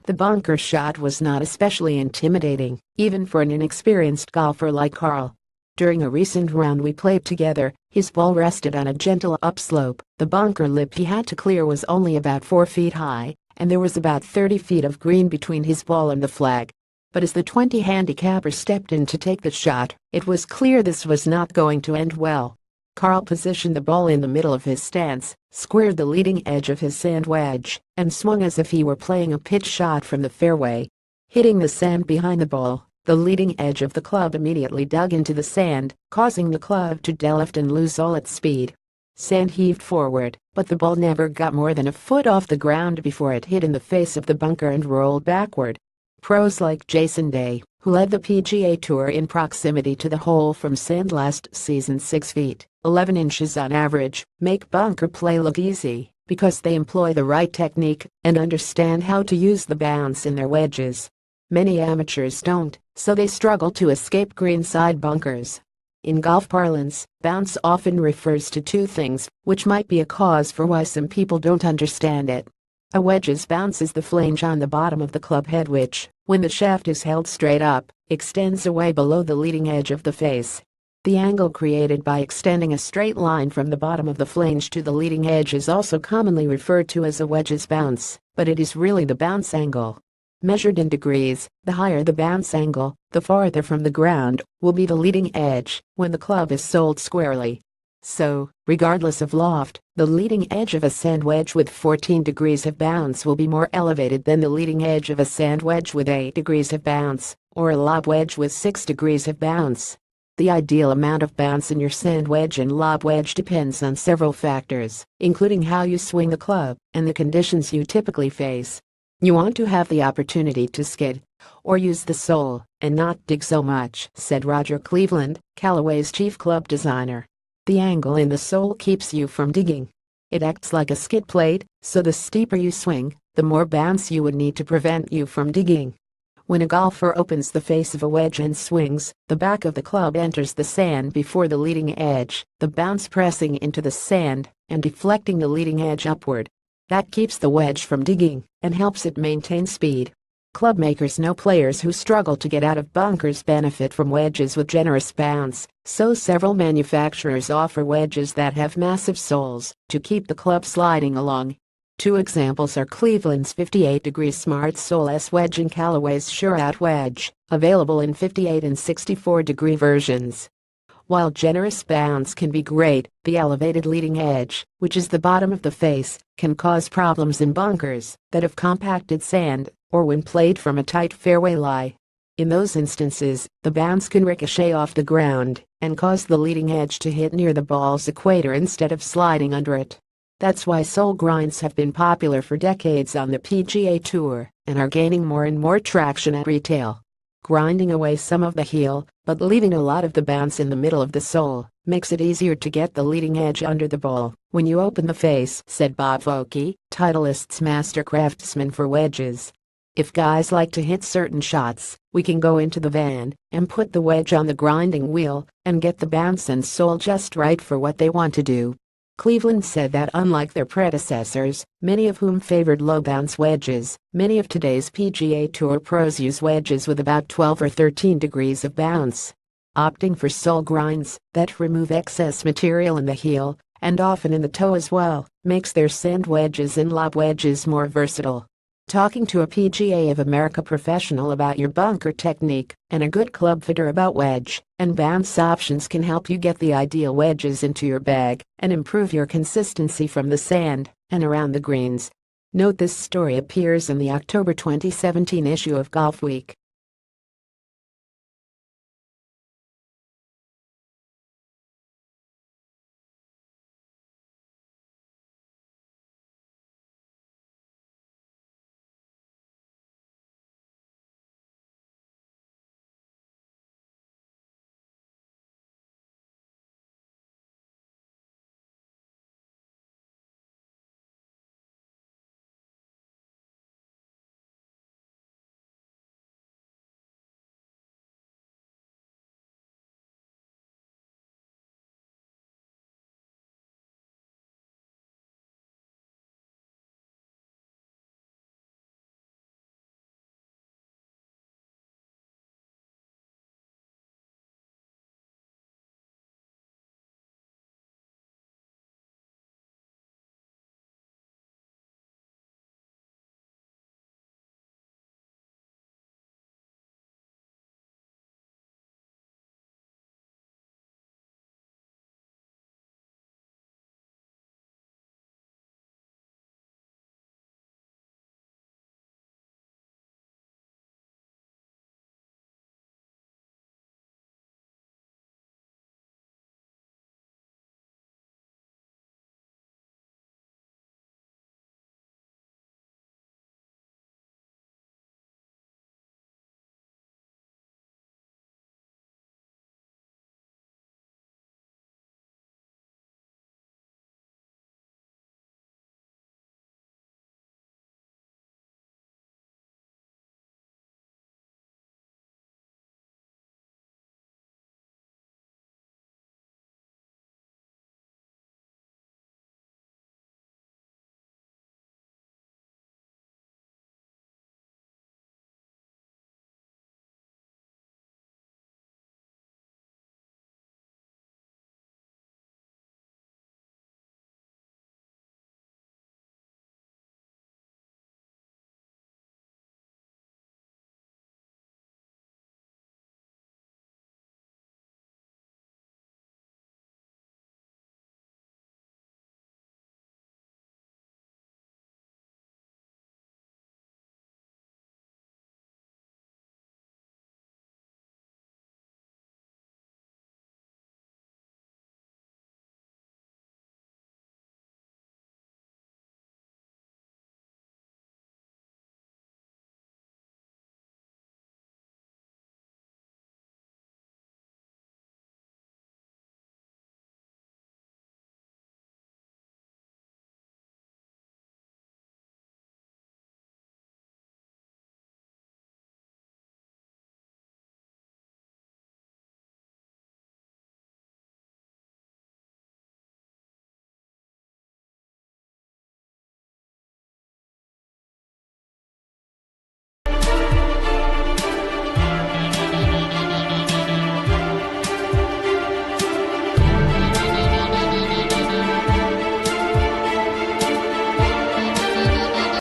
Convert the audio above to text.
The bunker shot was not especially intimidating, even for an inexperienced golfer like Karl. During a recent round we played together, his ball rested on a gentle upslope. The bunker lip he had to clear was only about 4 feet high, and there was about 30 feet of green between his ball and the flag. But as the 20 handicapper stepped in to take the shot, it was clear this was not going to end well. Karl positioned the ball in the middle of his stance, squared the leading edge of his sand wedge, and swung as if he were playing a pitch shot from the fairway. Hitting the sand behind the ball, the leading edge of the club immediately dug into the sand, causing the club to deadlift and lose all its speed. Sand heaved forward, but the ball never got more than a foot off the ground before it hit in the face of the bunker and rolled backward. Pros like Jason Day, who led the PGA Tour in proximity to the hole from sand last season 6 feet, 11 inches on average, make bunker play look easy because they employ the right technique and understand how to use the bounce in their wedges. Many amateurs don't, so they struggle to escape greenside bunkers. In golf parlance, bounce often refers to two things, which might be a cause for why some people don't understand it. A wedge's bounce is the flange on the bottom of the club head which, when the shaft is held straight up, extends away below the leading edge of the face. The angle created by extending a straight line from the bottom of the flange to the leading edge is also commonly referred to as a wedge's bounce, but it is really the bounce angle. Measured in degrees, the higher the bounce angle, the farther from the ground will be the leading edge when the club is sold squarely. So, regardless of loft, the leading edge of a sand wedge with 14 degrees of bounce will be more elevated than the leading edge of a sand wedge with 8 degrees of bounce, or a lob wedge with 6 degrees of bounce. The ideal amount of bounce in your sand wedge and lob wedge depends on several factors, including how you swing the club and the conditions you typically face. You want to have the opportunity to skid, or use the sole, and not dig so much, said Roger Cleveland, Callaway's chief club designer. The angle in the sole keeps you from digging. It acts like a skid plate, so the steeper you swing, the more bounce you would need to prevent you from digging. When a golfer opens the face of a wedge and swings, the back of the club enters the sand before the leading edge, the bounce pressing into the sand and deflecting the leading edge upward. That keeps the wedge from digging and helps it maintain speed. Club makers know players who struggle to get out of bunkers benefit from wedges with generous bounce, so several manufacturers offer wedges that have massive soles to keep the club sliding along. Two examples are Cleveland's 58-degree Smart Sole S wedge and Callaway's Sure Out wedge, available in 58 and 64-degree versions. While generous bounce can be great, the elevated leading edge, which is the bottom of the face, can cause problems in bunkers that have compacted sand or when played from a tight fairway lie. In those instances, the bounce can ricochet off the ground and cause the leading edge to hit near the ball's equator instead of sliding under it. That's why sole grinds have been popular for decades on the PGA Tour and are gaining more and more traction at retail. Grinding away some of the heel, but leaving a lot of the bounce in the middle of the sole, makes it easier to get the leading edge under the ball when you open the face, said Bob Vokey, Titleist's master craftsman for wedges. If guys like to hit certain shots, we can go into the van and put the wedge on the grinding wheel and get the bounce and sole just right for what they want to do. Cleveland said that unlike their predecessors, many of whom favored low-bounce wedges, many of today's PGA Tour pros use wedges with about 12 or 13 degrees of bounce. Opting for sole grinds that remove excess material in the heel, and often in the toe as well, makes their sand wedges and lob wedges more versatile. Talking to a PGA of America professional about your bunker technique and a good club fitter about wedge and bounce options can help you get the ideal wedges into your bag and improve your consistency from the sand and around the greens. Note this story appears in the October 2017 issue of Golf Week.